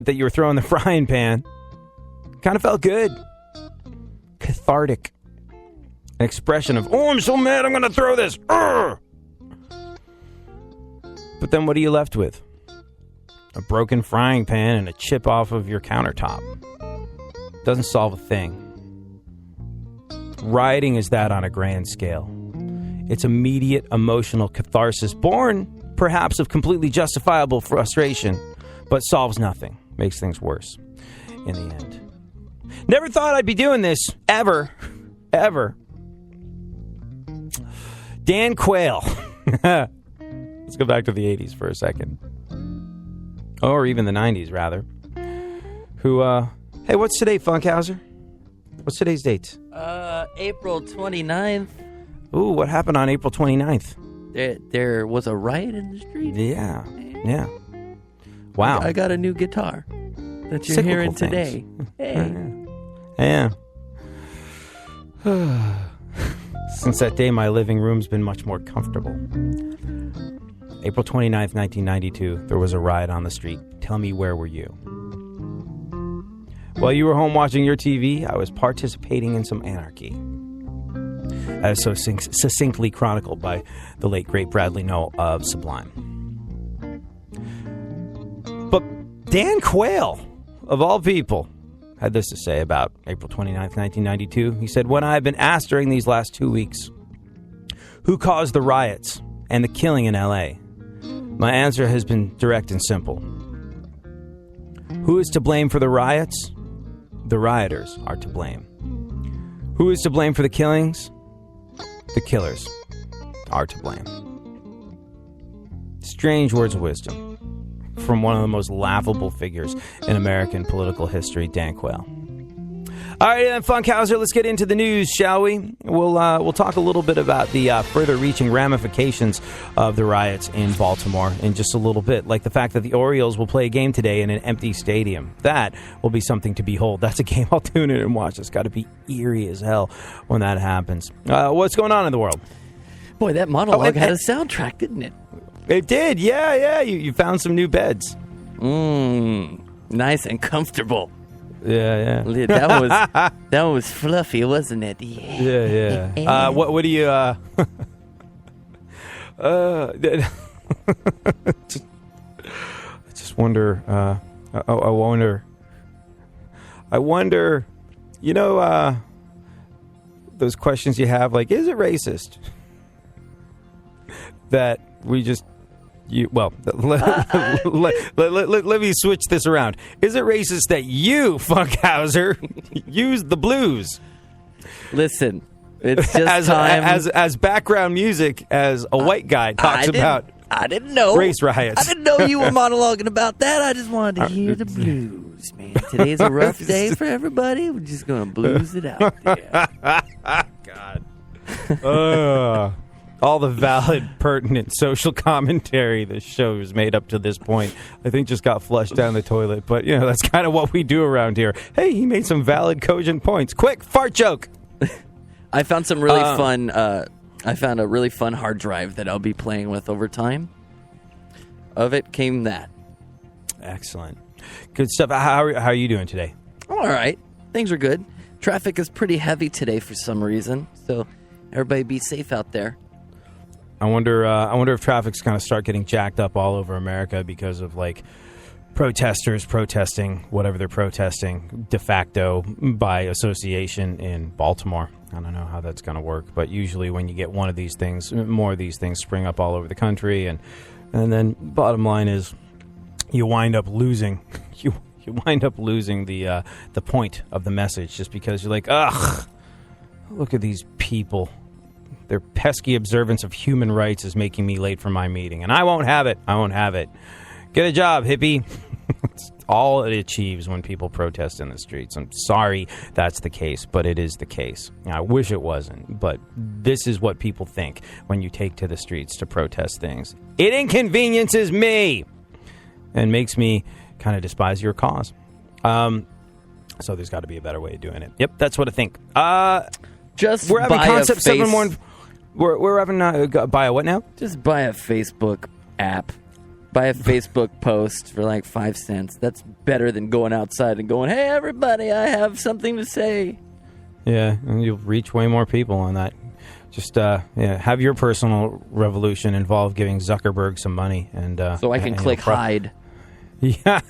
that you were throwing the frying pan. Kind of felt good. Cathartic. An expression of, oh, I'm so mad, I'm going to throw this. Urgh! But then what are you left with? A broken frying pan and a chip off of your countertop. Doesn't solve a thing. Rioting is that on a grand scale. It's immediate emotional catharsis, born perhaps of completely justifiable frustration, but solves nothing. Makes things worse in the end. Never thought I'd be doing this, ever. Ever. Dan Quayle. Let's go back to the 80s for a second. Or even the 90s, rather. Who, hey, what's today, Funkhouser? What's today's date? April 29th. Ooh, what happened on April 29th? There was a riot in the street. Yeah. Wow. I got a new guitar that you're Cyclical hearing things. today. Hey. Yeah. Since that day, my living room's been much more comfortable. April 29th, 1992, there was a riot on the street. Tell me, where were you? While you were home watching your TV, I was participating in some anarchy. As so succinctly chronicled by the late, great Bradley Noel of Sublime. But Dan Quayle, of all people, had this to say about April 29th, 1992. He said, when I have been asked during these last 2 weeks, who caused the riots and the killing in L.A., my answer has been direct and simple. Who is to blame for the riots? The rioters are to blame. Who is to blame for the killings? The killers are to blame. Strange words of wisdom from one of the most laughable figures in American political history, Dan Quayle. All right, then, Funkhouser, let's get into the news, shall we? We'll talk a little bit about the further-reaching ramifications of the riots in Baltimore in just a little bit, like the fact that the Orioles will play a game today in an empty stadium. That will be something to behold. That's a game I'll tune in and watch. It's got to be eerie as hell when that happens. What's going on in the world? Boy, that monologue had a soundtrack, didn't it? It did, yeah. You found some new beds. Nice and comfortable. Yeah. That was fluffy, wasn't it? Yeah. What do you I just wonder. I wonder. You know, those questions you have, like, is it racist that we just? Let me switch this around. Is it racist that you, Funkhouser, use the blues? Listen, it's just time. As background music as a white guy talks about I didn't know. Race riots. I didn't know you were monologuing about that. I just wanted to hear the blues, man. Today's a rough day for everybody. We're just going to blues it out there. God. All the valid, pertinent social commentary the show has made up to this point, I think, just got flushed down the toilet. But, you know, that's kind of what we do around here. Hey, he made some valid, cogent points. Quick, fart joke. I found some really fun. I found a really fun hard drive that I'll be playing with over time. Of it came that. Excellent. Good stuff. How are you doing today? I'm all right. Things are good. Traffic is pretty heavy today for some reason. So everybody be safe out there. I wonder if traffic's going to start getting jacked up all over America because of, like, protesters protesting whatever they're protesting de facto by association in Baltimore. I don't know how that's going to work, but usually when you get one of these things, more of these things spring up all over the country, and then bottom line is you wind up losing you wind up losing the point of the message just because you're like, ugh, look at these people. Their pesky observance of human rights is making me late for my meeting, and I won't have it. Get a job, hippie. It's all it achieves when people protest in the streets. I'm sorry that's the case, but it is the case. I wish it wasn't, but this is what people think when you take to the streets to protest things. It inconveniences me and makes me kind of despise your cause. So there's got to be a better way of doing it. Yep, that's what I think. We're having Concept 7-1. We're having buy a what now? Just buy a Facebook app. Buy a Facebook post for like 5 cents. That's better than going outside and going, hey, everybody, I have something to say. Yeah, and you'll reach way more people on that. Just have your personal revolution involve giving Zuckerberg some money. So I can click hide. Yeah.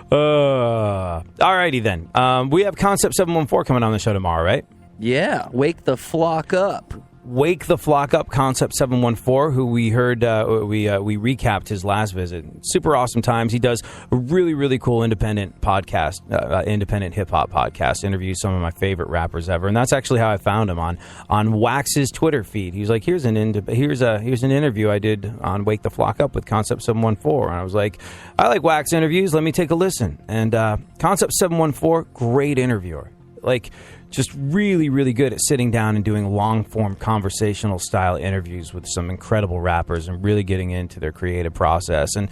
Alrighty then. We have Concept 714 coming on the show tomorrow, right? Yeah, wake the flock up. Wake the Flock Up, Concept 714, who we heard, we recapped his last visit. Super awesome times. He does a really, really cool independent podcast, independent hip-hop podcast, interviews some of my favorite rappers ever. And that's actually how I found him on Wax's Twitter feed. He was like, here's an interview I did on Wake the Flock Up with Concept 714. And I was like, I like Wax interviews. Let me take a listen. And Concept 714, great interviewer. Like, just really, really good at sitting down and doing long-form conversational style interviews with some incredible rappers and really getting into their creative process and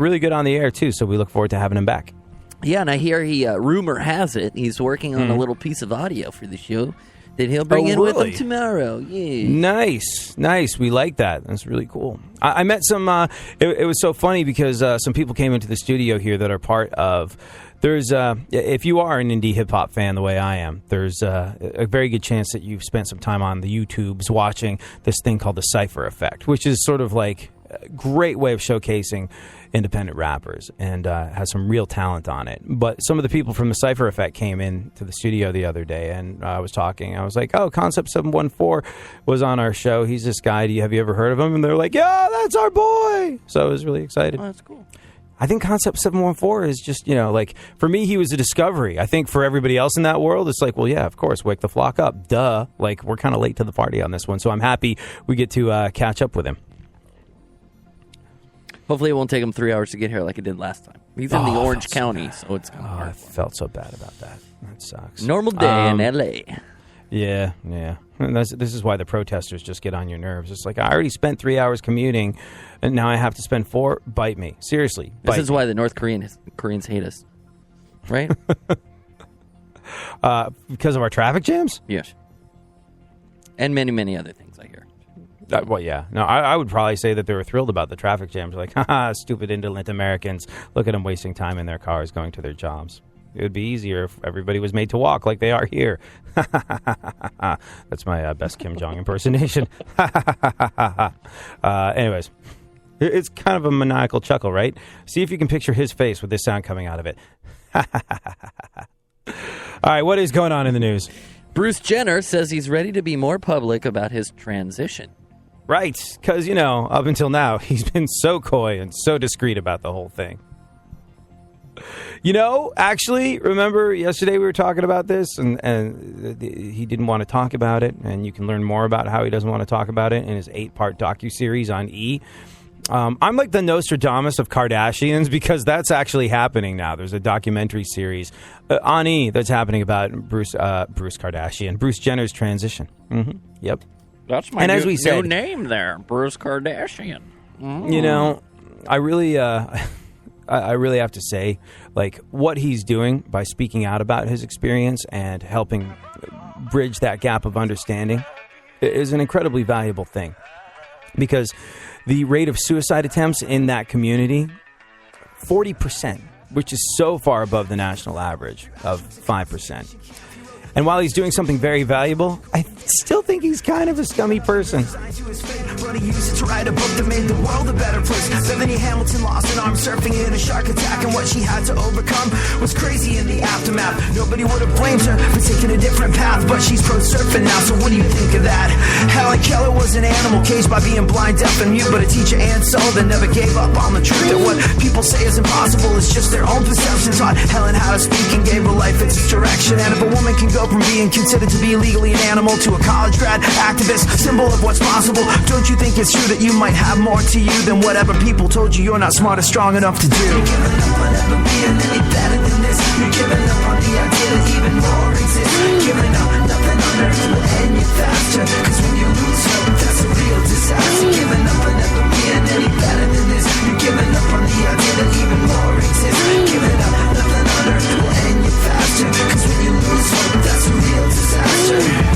really good on the air, too. So we look forward to having him back. Yeah, and I hear rumor has it, he's working on a little piece of audio for the show that he'll bring in with him tomorrow. Yeah. Nice. We like that. That's really cool. I met some, it was so funny because some people came into the studio here that are part of... There's, if you are an indie hip-hop fan the way I am, there's a very good chance that you've spent some time on the YouTubes watching this thing called the Cypher Effect, which is sort of like a great way of showcasing independent rappers and has some real talent on it. But some of the people from the Cypher Effect came in to the studio the other day, and I was talking. I was like, oh, Concept 714 was on our show. He's this guy. Have you ever heard of him? And they're like, yeah, that's our boy. So I was really excited. Oh, that's cool. I think Concept 714 is just, like, for me, he was a discovery. I think for everybody else in that world, it's like, well, yeah, of course, wake the flock up. Duh. Like, we're kind of late to the party on this one. So I'm happy we get to catch up with him. Hopefully it won't take him 3 hours to get here like it did last time. He's in the Orange County, so it's kind of hard. I felt so bad about that. That sucks. Normal day in L.A. Yeah. And this is why the protesters just get on your nerves. It's like, I already spent 3 hours commuting, and now I have to spend 4. Bite me. Seriously. This is why the North Koreans hate us. Right? Because of our traffic jams? Yes. And many, many other things, I hear. Well, yeah. No, I would probably say that they were thrilled about the traffic jams. Like, haha, stupid indolent Americans. Look at them wasting time in their cars going to their jobs. It would be easier if everybody was made to walk like they are here. That's my best Kim Jong impersonation. Anyways, it's kind of a maniacal chuckle, right? See if you can picture his face with this sound coming out of it. All right, what is going on in the news? Bruce Jenner says he's ready to be more public about his transition. Right, because, up until now, he's been so coy and so discreet about the whole thing. Actually, remember yesterday we were talking about this, and he didn't want to talk about it, and you can learn more about how he doesn't want to talk about it in his 8-part docuseries on E! I'm like the Nostradamus of Kardashians because that's actually happening now. There's a documentary series on E! That's happening about Bruce Jenner's transition. Mm-hmm. Yep. That's my new name there, Bruce Kardashian. Mm. I really... I really have to say, like, what he's doing by speaking out about his experience and helping bridge that gap of understanding is an incredibly valuable thing. Because the rate of suicide attempts in that community, 40%, which is so far above the national average of 5%. And while he's doing something very valuable, I still think he's kind of a scummy person. But he used it to write a book that made the world a better place. Bethany Hamilton lost an arm surfing in a shark attack, and what she had to overcome was crazy in the aftermath. Nobody would have blamed her for taking a different path, but she's pro surfing now, so what do you think of that? Helen Keller was an animal caged by being blind, deaf, and mute, but a teacher and soul that never gave up on the truth. That what people say is impossible is just their own perception. Taught Helen how to speak and gave her life its direction. And if a woman can go from being considered to be legally an animal to a college grad activist, symbol of what's possible, don't you think it's true that you might have more to you than whatever people told you you're not smart or strong enough to do? You're giving up on ever being any better than this. You're giving up on the idea that even more exists. Giving up, nothing on earth will end you faster, cause when you lose hope, that's a real disaster. Giving up on ever being any better than this. You're giving up on the idea that even more exists. Giving up, nothing on earth will end you faster, cause when you lose hope, that's a real disaster.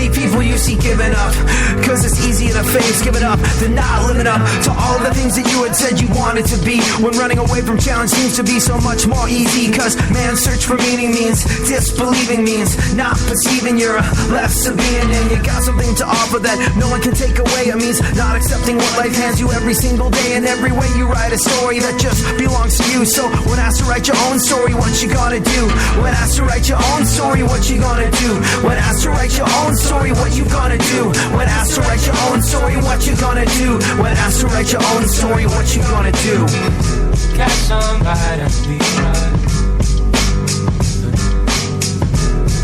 many people you see giving up, cause it's easy to face giving up, to not living up to all the things that you had said you wanted to be, when running away from challenge seems to be so much more easy. Cause man's search for meaning means disbelieving, means not perceiving you're less of being, and you got something to offer that no one can take away. It means not accepting what life hands you every single day, and every way you write a story that just belongs to you. So when asked to write your own story, what you gonna do? When asked to write your own story, what you gonna do? When asked to write your own story, what you gonna do? When asked to write your own story, what you gonna do? When asked to write your own story, what you gonna do? Catch somebody and be right.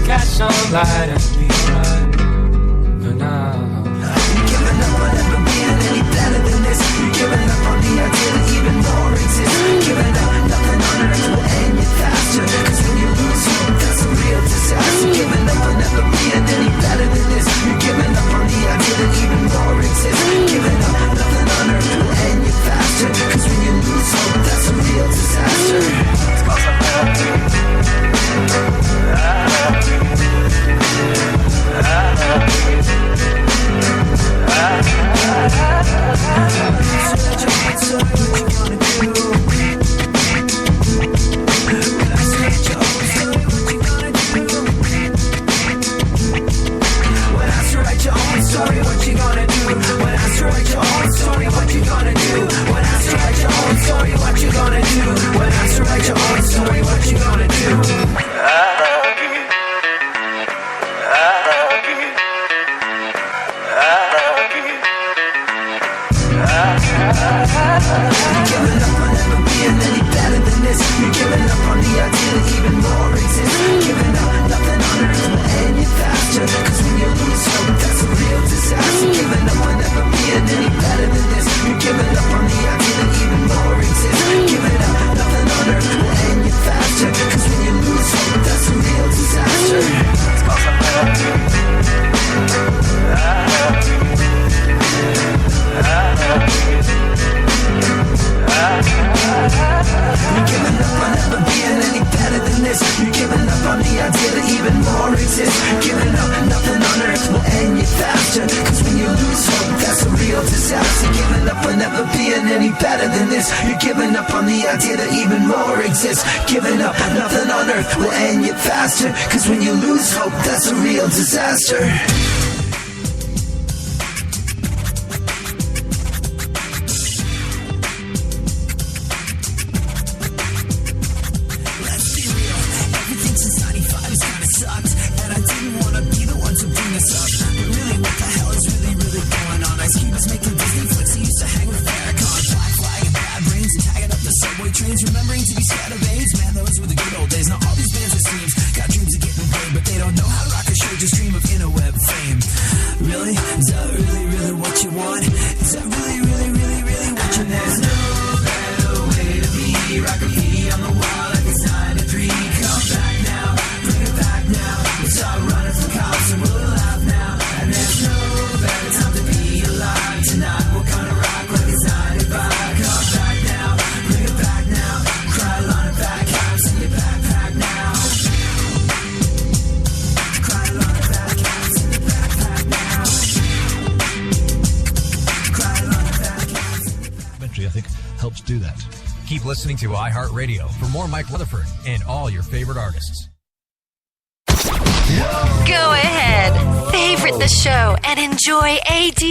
Catch somebody and be right. For now. You're giving up on ever being any better than this. You're giving up on the idea that even more exists. Giving up, nothing on earth will end you faster. Cause when you lose hope, that's a real disaster. Giving up on never being any better than this. You're giving up on the idea that even more exists. Giving up, nothing on earth will end you faster. Cause when you lose hope, that's a real disaster. It's cause I'm disaster. Keep listening to iHeartRadio for more Mike Rutherford and all your favorite artists. Go ahead, favorite the show, and enjoy AD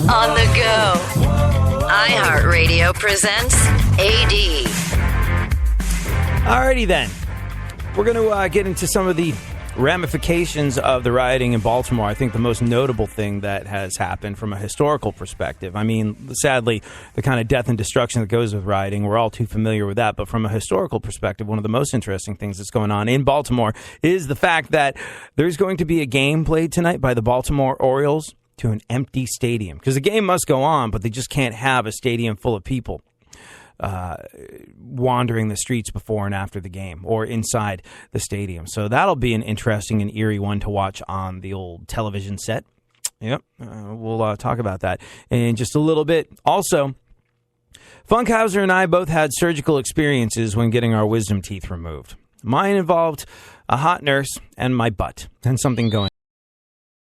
on the go. iHeartRadio presents AD. Alrighty then. We're going to get into some of the ramifications of the rioting in Baltimore. I think the most notable thing that has happened from a historical perspective, I mean, sadly, the kind of death and destruction that goes with rioting, we're all too familiar with that. But from a historical perspective, one of the most interesting things that's going on in Baltimore is the fact that there's going to be a game played tonight by the Baltimore Orioles to an empty stadium. Because the game must go on, but they just can't have a stadium full of people wandering the streets before and after the game or inside the stadium. So that'll be an interesting and eerie one to watch on the old television set. Yep, we'll talk about that in just a little bit. Also, Funkhouser and I both had surgical experiences when getting our wisdom teeth removed. Mine involved a hot nurse and my butt and something going